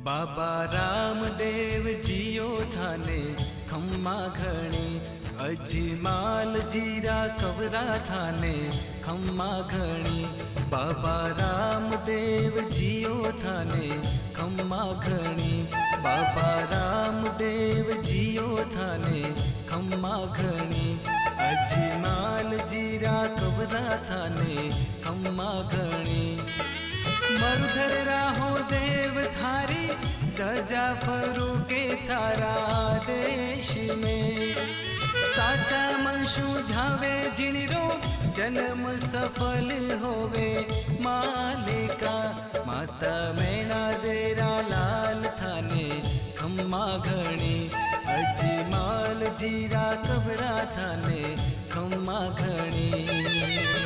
बाबा रामदेव जियो थाने खम्मा घणी, अजमाल जीरा कवरा थाने खम्मा घणी। बाबा रामदेव जियो थाने खम्मा घणी, बाबा रामदेव जियो थाने खम्मा घणी। अजमाल जीरा कवरा थाने खम्मा घणी। मरुधर राहो देव थारी, गजा फरू के थारा देश में। साचा मनशु ध्यावे जिणरो, जन्म सफल होवे मालिका। माता मैना देरा लाल थाने खम्मा घणी, अजमाल जीरा कबरा थाने खम्मा घणी।